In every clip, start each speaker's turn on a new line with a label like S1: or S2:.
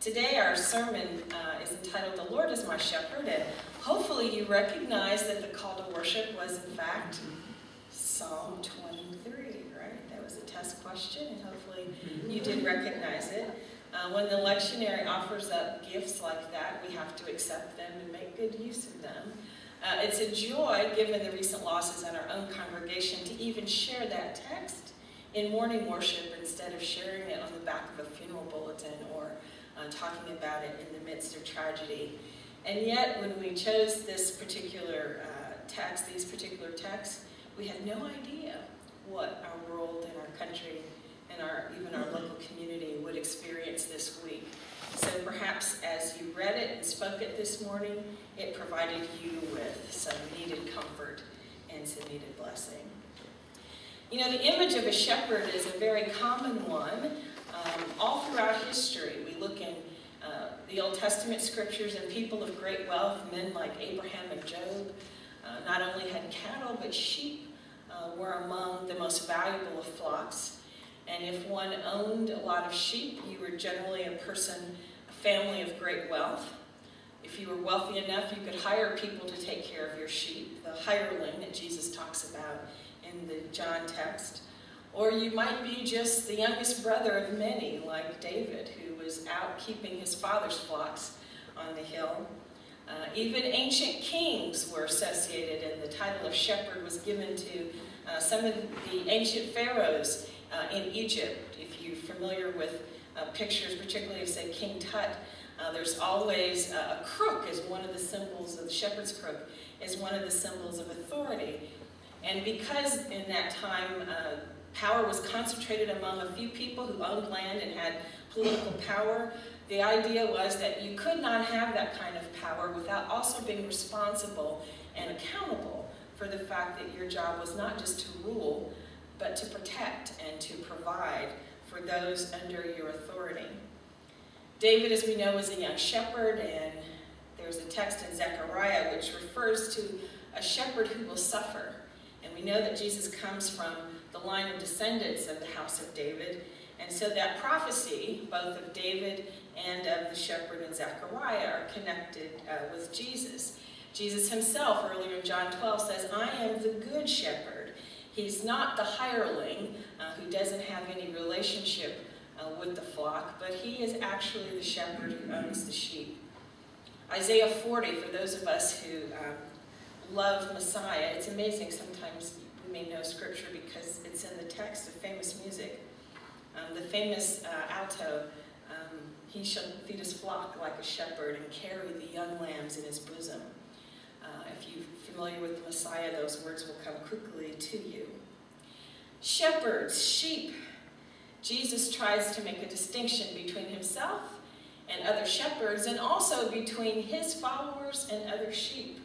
S1: Today our sermon is entitled, "The Lord is My Shepherd," and hopefully you recognize that the call to worship was in fact Psalm 23, right? That was a test question, and hopefully you did recognize it. When the lectionary offers up gifts like that, we have to accept them and make good use of them. It's a joy, given the recent losses in our own congregation, to even share that text in morning worship instead of sharing it on the back of a funeral bulletin or talking about it in the midst of tragedy. And yet, when we chose this particular these particular texts, we had no idea what our world and our country and even our local community would experience this week. So perhaps as you read it and spoke it this morning, it provided you with some needed comfort and some needed blessing. You know, the image of a shepherd is a very common one all throughout history. We look in the Old Testament scriptures, and people of great wealth, men like Abraham and Job, not only had cattle, but sheep were among the most valuable of flocks. And if one owned a lot of sheep, you were generally a family of great wealth. If you were wealthy enough, you could hire people to take care of your sheep, the hireling that Jesus talks about in the John text. Or you might be just the youngest brother of many, like David, who was out keeping his father's flocks on the hill. Even ancient kings were associated, and the title of shepherd was given to some of the ancient pharaohs in Egypt. If you're familiar with pictures, particularly of, say, King Tut, there's always a crook as one of the symbols of the shepherd's crook, as one of the symbols of authority. And because in that time power was concentrated among a few people who owned land and had political power, the idea was that you could not have that kind of power without also being responsible and accountable for the fact that your job was not just to rule, but to protect and to provide for those under your authority. David, as we know, was a young shepherd, and there's a text in Zechariah which refers to a shepherd who will suffer. And we know that Jesus comes from the line of descendants of the house of David, and so that prophecy, both of David and of the shepherd in Zechariah, are connected with Jesus. Jesus himself, earlier in John 12, says, "I am the good shepherd." He's not the hireling who doesn't have any relationship with the flock, but he is actually the shepherd who owns the sheep. Isaiah 40, for those of us who love Messiah, it's amazing sometimes we may know scripture because it's in the text of famous music. The famous alto, "He shall feed his flock like a shepherd and carry the young lambs in his bosom." If you're familiar with the Messiah, those words will come quickly to you. Shepherds, sheep. Jesus tries to make a distinction between himself and other shepherds, and also between his followers and other sheep.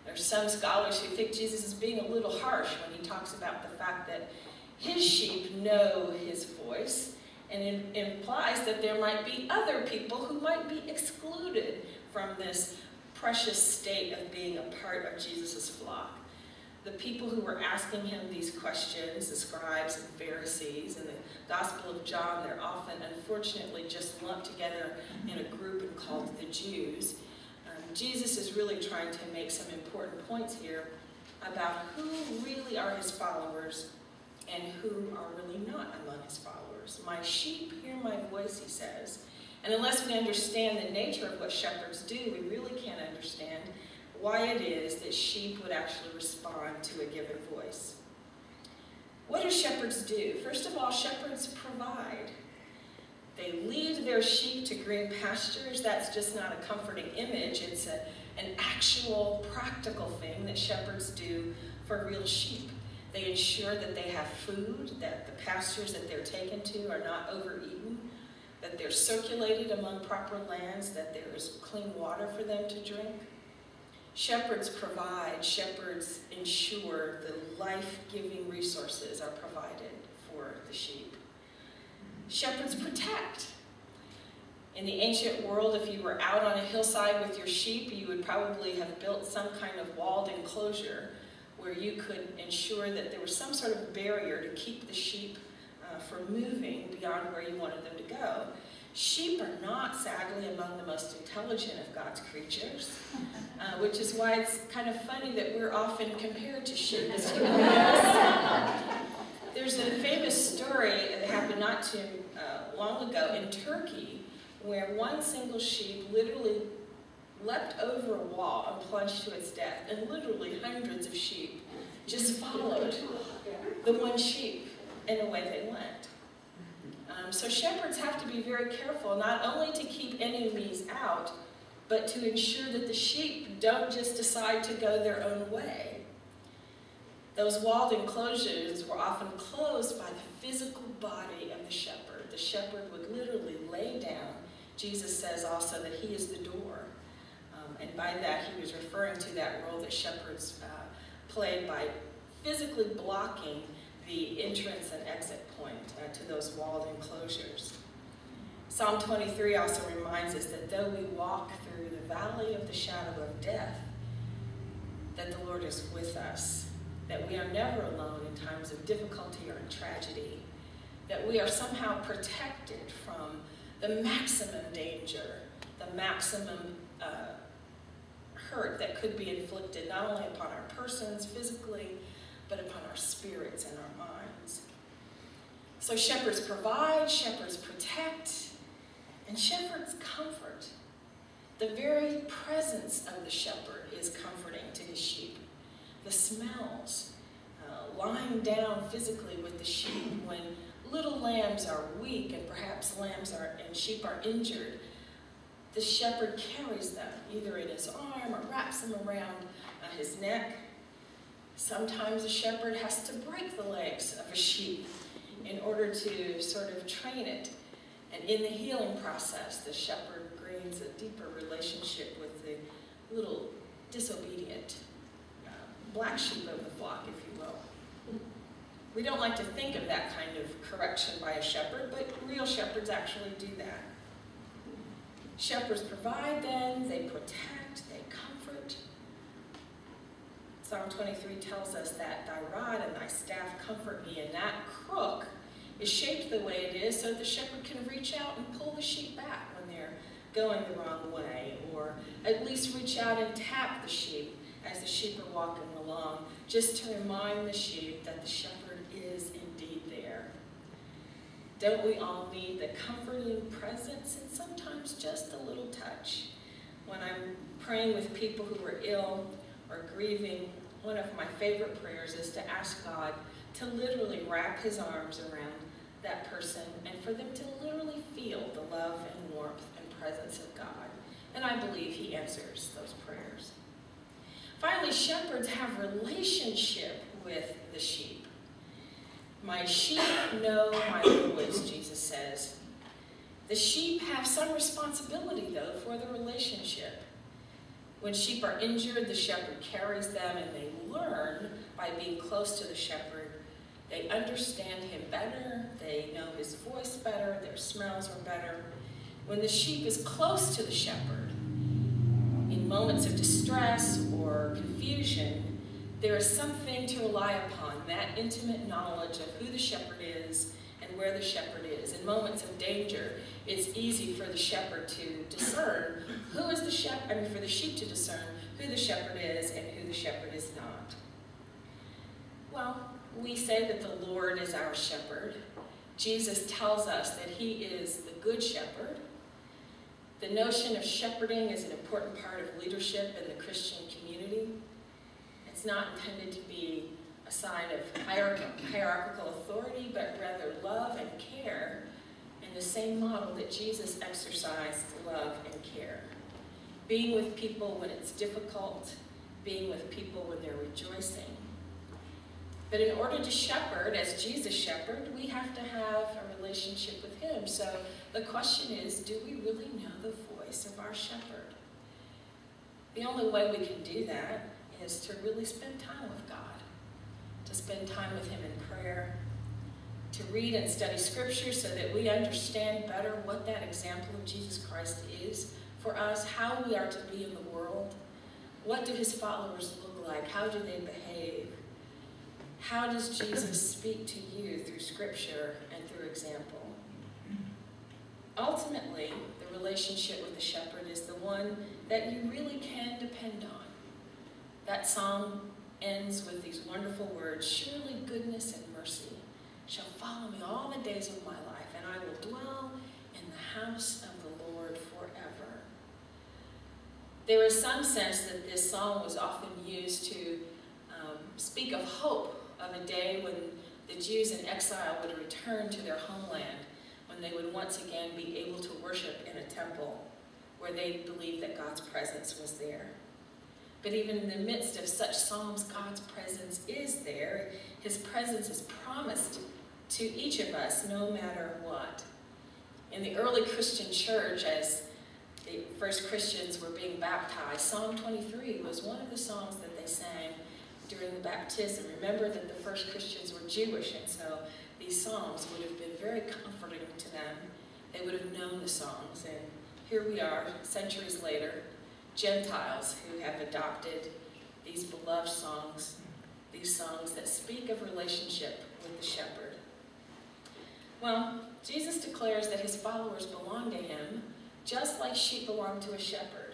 S1: There's some scholars who think Jesus is being a little harsh when he talks about the fact that his sheep know his voice, and it implies that there might be other people who might be excluded from this precious state of being a part of Jesus' flock. The people who were asking him these questions, the scribes and Pharisees, in the Gospel of John, they're often, unfortunately, just lumped together in a group and called the Jews. Jesus is really trying to make some important points here about who really are his followers and who are really not among his followers. "My sheep hear my voice," he says. And unless we understand the nature of what shepherds do, we really can't understand why it is that sheep would actually respond to a given voice. What do shepherds do? First of all, shepherds provide. They lead their sheep to green pastures. That's just not a comforting image. It's an actual practical thing that shepherds do for real sheep. They ensure that they have food, that the pastures that they're taken to are not overeaten, that they're circulated among proper lands, that there is clean water for them to drink. Shepherds provide, shepherds ensure the life-giving resources are provided for the sheep. Shepherds protect. In the ancient world, if you were out on a hillside with your sheep, you would probably have built some kind of walled enclosure where you could ensure that there was some sort of barrier to keep the sheep from moving beyond where you wanted them to go. Sheep are not, sadly, among the most intelligent of God's creatures, which is why it's kind of funny that we're often compared to sheep as human beings. There's a famous story that happened not too long ago in Turkey, where one single sheep literally leapt over a wall and plunged to its death, and literally hundreds of sheep just followed the one sheep, and away they went. So shepherds have to be very careful, not only to keep enemies out, but to ensure that the sheep don't just decide to go their own way. Those walled enclosures were often closed by the physical body of the shepherd. The shepherd would literally lay down. Jesus says also that he is the door. And by that, he was referring to that role that shepherds played by physically blocking the entrance and exit point to those walled enclosures. Psalm 23 also reminds us that though we walk through the valley of the shadow of death, that the Lord is with us, that we are never alone in times of difficulty or in tragedy, that we are somehow protected from the maximum danger, the maximum hurt that could be inflicted not only upon our persons physically, but upon our spirits and our minds. So shepherds provide, shepherds protect, and shepherds comfort. The very presence of the shepherd is comforting to his sheep. The smells, lying down physically with the sheep when little lambs are weak and perhaps and sheep are injured, the shepherd carries them either in his arm or wraps them around his neck. Sometimes a shepherd has to break the legs of a sheep in order to sort of train it. And in the healing process, the shepherd gains a deeper relationship with the little disobedient black sheep of the flock, if you will. We don't like to think of that kind of correction by a shepherd, but real shepherds actually do that. Shepherds provide then, they protect, they comfort. Psalm 23 tells us that thy rod and thy staff comfort me, and that crook is shaped the way it is so the shepherd can reach out and pull the sheep back when they're going the wrong way, or at least reach out and tap the sheep as the sheep are walking along, just to remind the sheep that the shepherd is indeed there. Don't we all need the comforting presence and sometimes just a little touch? When I'm praying with people who are ill or grieving, one of my favorite prayers is to ask God to literally wrap his arms around that person and for them to literally feel the love and warmth and presence of God. And I believe he answers those prayers. Finally, shepherds have relationship with the sheep. My sheep know my voice, Jesus says. The sheep have some responsibility, though, for the relationship. When sheep are injured, the shepherd carries them, and they learn by being close to the shepherd. They understand him better, they know his voice better, their smells are better. When the sheep is close to the shepherd, in moments of distress or confusion, there is something to rely upon, that intimate knowledge of who the shepherd is and where the shepherd is. In moments of danger, it's easy for the shepherd to discern who is the shepherd, for the sheep to discern who the shepherd is and who the shepherd is not. Well, we say that the Lord is our shepherd. Jesus tells us that he is the good shepherd. The notion of shepherding is an important part of leadership in the Christian community. It's not intended to be a sign of hierarchical authority, but rather love and care in the same model that Jesus exercised love and care. Being with people when it's difficult, being with people when they're rejoicing. But in order to shepherd, as Jesus shepherded, we have to have a relationship with him. So the question is, do we really know the voice of our shepherd? The only way we can do that is to really spend time with God, to spend time with him in prayer, to read and study scripture so that we understand better what that example of Jesus Christ is for us, how we are to be in the world. What do his followers look like? How do they behave? How does Jesus speak to you through scripture and through example? Ultimately, the relationship with the shepherd is the one that you really can depend on. That song ends with these wonderful words, "Surely goodness and mercy shall follow me all the days of my life, and I will dwell in the house of the Lord forever." There is some sense that this song was often used to speak of hope of a day when the Jews in exile would return to their homeland, when they would once again be able to worship in a temple where they believed that God's presence was there. But even in the midst of such psalms, God's presence is there. His presence is promised to each of us, no matter what. In the early Christian church, as the first Christians were being baptized, Psalm 23 was one of the songs that they sang during the baptism. Remember that the first Christians were Jewish, and so these songs would have been very comforting to them. They would have known the songs, and here we are, centuries later, Gentiles who have adopted these beloved songs, these songs that speak of relationship with the shepherd. Well, Jesus declares that his followers belong to him, just like sheep belong to a shepherd.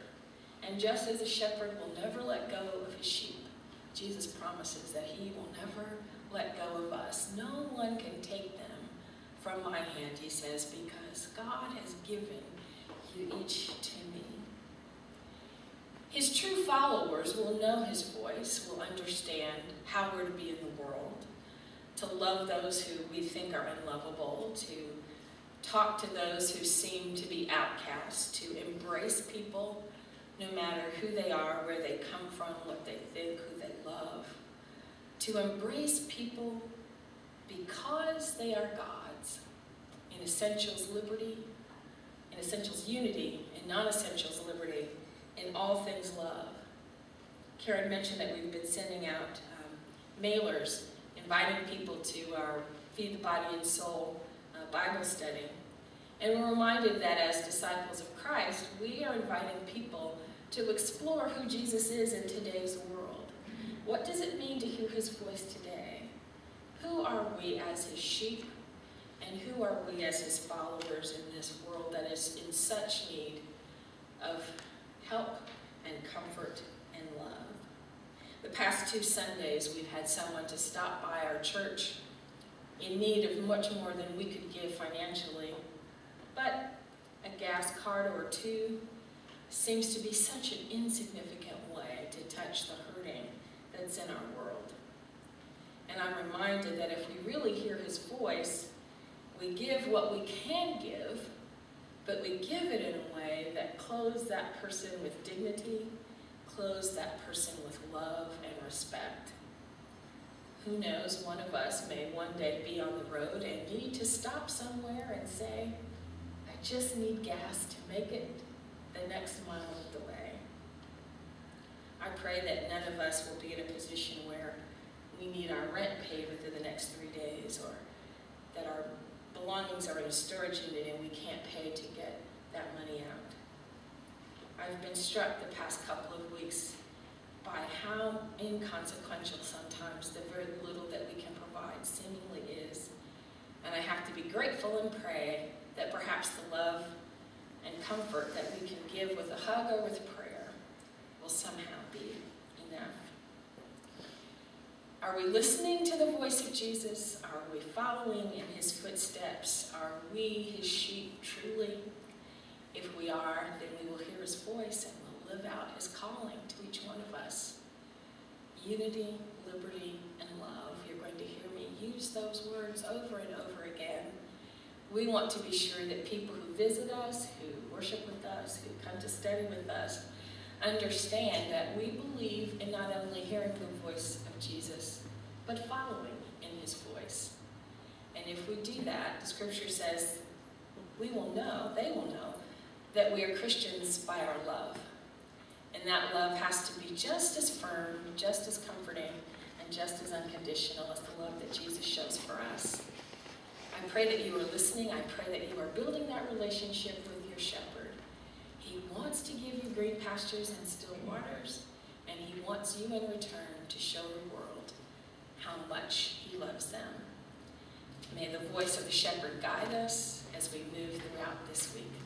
S1: And just as a shepherd will never let go of his sheep, Jesus promises that he will never let go of us. No one can take them from my hand, he says, because God has given you each to me. His true followers will know his voice, will understand how we're to be in the world, to love those who we think are unlovable, to talk to those who seem to be outcasts, to embrace people no matter who they are, where they come from, what they think, who they love, to embrace people because they are God's, in essentials liberty, in essentials unity, in non-essentials liberty, in all things love. Karen mentioned that we've been sending out mailers, inviting people to our Feed the Body and Soul Bible study. And we're reminded that as disciples of Christ, we are inviting people to explore who Jesus is in today's world. What does it mean to hear his voice today? Who are we as his sheep? And who are we as his followers in this world that is in such need of help and comfort and love? The past 2 Sundays, we've had someone to stop by our church in need of much more than we could give financially. But a gas card or 2 seems to be such an insignificant way to touch the hurting that's in our world. And I'm reminded that if we really hear his voice, we give what we can give, but we give it in a way that clothes that person with dignity, clothes that person with love and respect. Who knows, one of us may one day be on the road and need to stop somewhere and say, I just need gas to make it the next mile of the way. I pray that none of us will be in a position where we need our rent paid within the next 3 days, or that our belongings are in a storage unit and we can't pay to get that money out. I've been struck the past couple of weeks by how inconsequential sometimes the very little that we can provide seemingly is. And I have to be grateful and pray that perhaps the love and comfort that we can give with a hug or with prayer will somehow be enough. Are we listening to the voice of Jesus? Are we following in his footsteps? Are we his sheep truly? If we are, then we will hear his voice and will live out his calling to each one of us. Unity, liberty, and love. You're going to hear me use those words over and over again. We want to be sure that people who visit us, who worship with us, who come to study with us, understand that we believe in not only hearing the voice of Jesus, but following in his voice. And if we do that, the scripture says, we will know, they will know, that we are Christians by our love. And that love has to be just as firm, just as comforting, and just as unconditional as the love that Jesus shows for us. I pray that you are listening. I pray that you are building that relationship with your shepherd. He wants to give you green pastures and still waters, and he wants you in return to show the world how much he loves them. May the voice of the shepherd guide us. as we move throughout this week.